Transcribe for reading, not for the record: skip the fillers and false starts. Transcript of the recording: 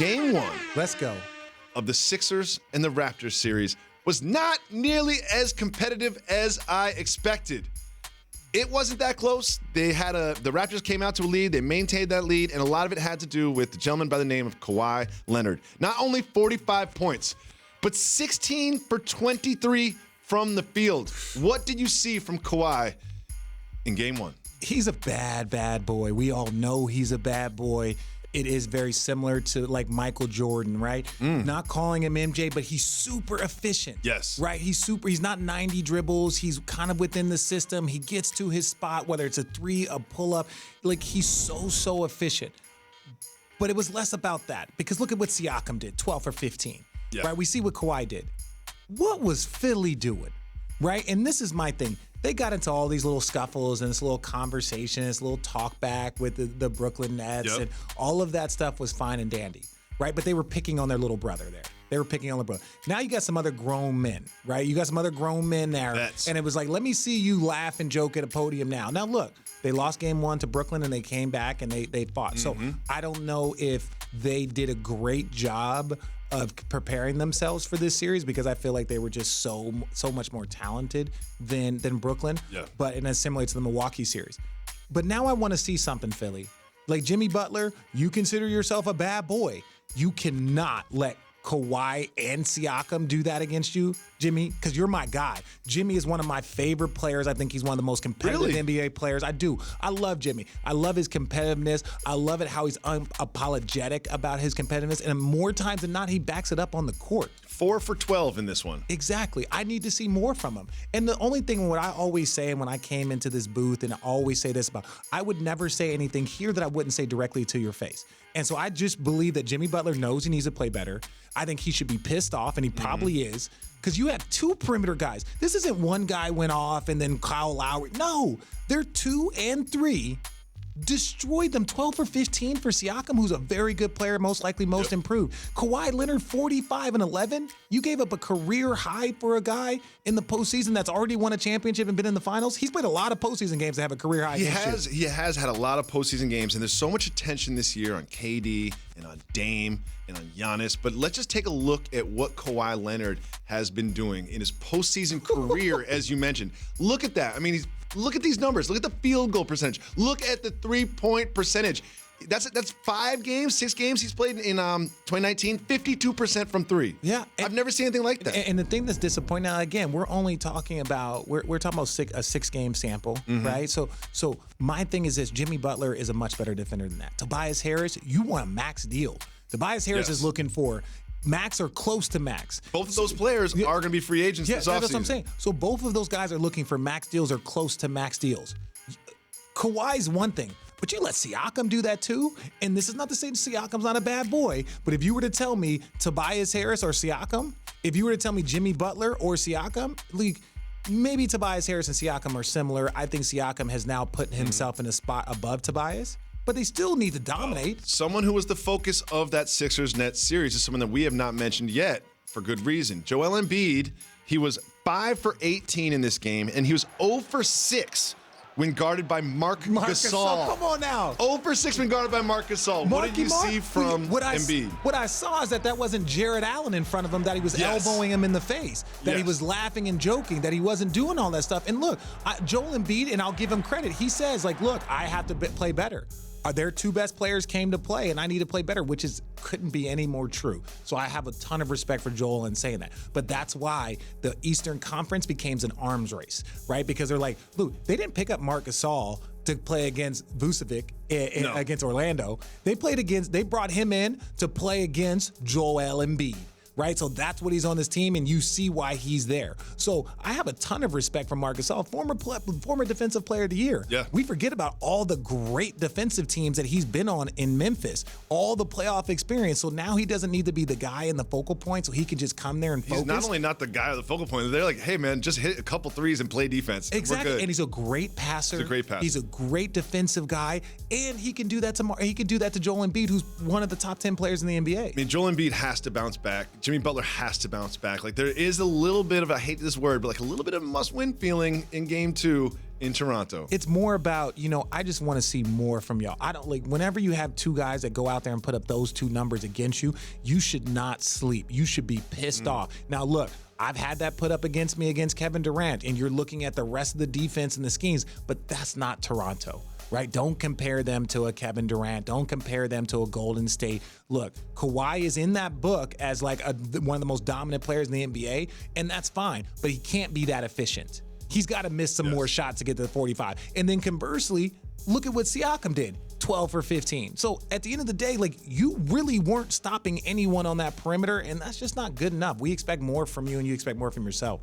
Game 1. Let's go. Of the Sixers and the Raptors series was not nearly as competitive as I expected. It wasn't that close. The Raptors came out to a lead. They maintained that lead, and a lot of it had to do with the gentleman by the name of Kawhi Leonard. Not only 45 points, but 16 for 23 from the field. What did you see from Kawhi in Game 1? He's a bad boy. We all know he's a bad boy. It is very similar to like Michael Jordan, right? Not calling him MJ, but he's super efficient. Yes. Right? He's not 90 dribbles. He's kind of within the system. He gets to his spot, whether it's a three, a pull-up. Like, he's so efficient. But it was less about that, because look at what Siakam did, 12 for 15. Yeah. Right? We see what Kawhi did. What was Philly doing? Right? And this is my thing. They got into all these little scuffles and this little conversation, this little talk back with the Brooklyn Nets, and all of that stuff was fine and dandy, right? But they were picking on their little brother there. They were picking on their brother. Now you got some other grown men, right? You got some other grown men there. And it was like, let me see you laugh and joke at a podium now. Now look, they lost Game 1 to Brooklyn and they came back and they fought. So I don't know if they did a great job of preparing themselves for this series, because I feel like they were just so much more talented than Brooklyn. Yeah. But and that's similar to the Milwaukee series. But now I want to see something, Philly. Like Jimmy Butler, you consider yourself a bad boy. You cannot let Kawhi and Siakam do that against you, Jimmy, because you're my guy. Jimmy is one of my favorite players. I think he's one of the most competitive NBA players. I do. I love Jimmy. I love his competitiveness. I love it how he's unapologetic about his competitiveness. And more times than not, he backs it up on the court. 4 for 12 in this one. Exactly. I need to see more from him. And the only thing, what I always say, and when I came into this booth, and I always say this about, I would never say anything here that I wouldn't say directly to your face. And so I just believe that Jimmy Butler knows he needs to play better. I think he should be pissed off, and he probably is, because you have two perimeter guys. This isn't one guy went off and then Kyle Lowry. No, they're 2 and 3. Destroyed them. 12 for 15 for Siakam, who's a very good player, most likely most improved. Kawhi Leonard, 45 and 11. You gave up a career high for a guy in the postseason that's already won a championship and been in the finals. He's played a lot of postseason games to have a career high. He has had a lot of postseason games, and there's so much attention this year on KD and on Dame and on Giannis. But let's just take a look at what Kawhi Leonard has been doing in his postseason career, as you mentioned. Look at that. I mean, look at these numbers. Look at the field goal percentage. Look at the three-point percentage. That's 6 games he's played in 2019, 52% from three. Yeah. I've never seen anything like that. And the thing that's disappointing, now again, we're only talking about, we're talking about a 6-game sample, right? So my thing is this: Jimmy Butler is a much better defender than that. Tobias Harris, you want a max deal. Tobias Harris is looking for max or close to max. Both of those players are going to be free agents this offseason. That's what I'm saying. So both of those guys are looking for max deals or close to max deals. Kawhi's one thing, but you let Siakam do that too. And this is not to say Siakam's not a bad boy, but if you were to tell me Tobias Harris or Siakam, if you were to tell me Jimmy Butler or Siakam, maybe Tobias Harris and Siakam are similar. I think Siakam has now put himself in a spot above Tobias. But they still need to dominate. Someone who was the focus of that Sixers-Nets series is someone that we have not mentioned yet, for good reason. Joel Embiid, he was 5 for 18 in this game, and he was 0 for 6 when guarded by Marc Gasol. Come on now. 0 for 6 when guarded by Marc Gasol. What did you see from Embiid? What I saw is that wasn't Jared Allen in front of him, that he was elbowing him in the face, that he was laughing and joking, that he wasn't doing all that stuff. And look, Joel Embiid, and I'll give him credit, he says, look, I have to play better. Their two best players came to play, and I need to play better, which couldn't be any more true. So I have a ton of respect for Joel in saying that. But that's why the Eastern Conference became an arms race, right? Because they're like, look, they didn't pick up Marc Gasol to play against Vucevic against Orlando. They brought him in to play against Joel Embiid. Right? So that's what he's on this team, and you see why he's there. So I have a ton of respect for Marc Gasol, former defensive player of the year. Yeah. We forget about all the great defensive teams that he's been on in Memphis, all the playoff experience. So now he doesn't need to be the guy in the focal point, so he can just come there and focus. He's not only not the guy at the focal point, they're like, hey, man, just hit a couple threes and play defense. Exactly. And he's a great passer. He's a great passer. He's a great defensive guy, and he can do that to Joel Embiid, who's one of the top 10 players in the NBA. I mean, Joel Embiid has to bounce back. Jimmy Butler has to bounce back. There is a little bit of, I hate this word, but a little bit of must-win feeling in Game 2. in Toronto. It's more about, I just want to see more from y'all. I don't whenever you have two guys that go out there and put up those two numbers against you, you should not sleep. You should be pissed off. Now, look, I've had that put up against me against Kevin Durant, and you're looking at the rest of the defense and the schemes, but that's not Toronto, right? Don't compare them to a Kevin Durant. Don't compare them to a Golden State. Look, Kawhi is in that book as one of the most dominant players in the NBA, and that's fine, but he can't be that efficient. He's got to miss some more shots to get to the 45. And then conversely, look at what Siakam did, 12 for 15. So at the end of the day, you really weren't stopping anyone on that perimeter, and that's just not good enough. We expect more from you, and you expect more from yourself.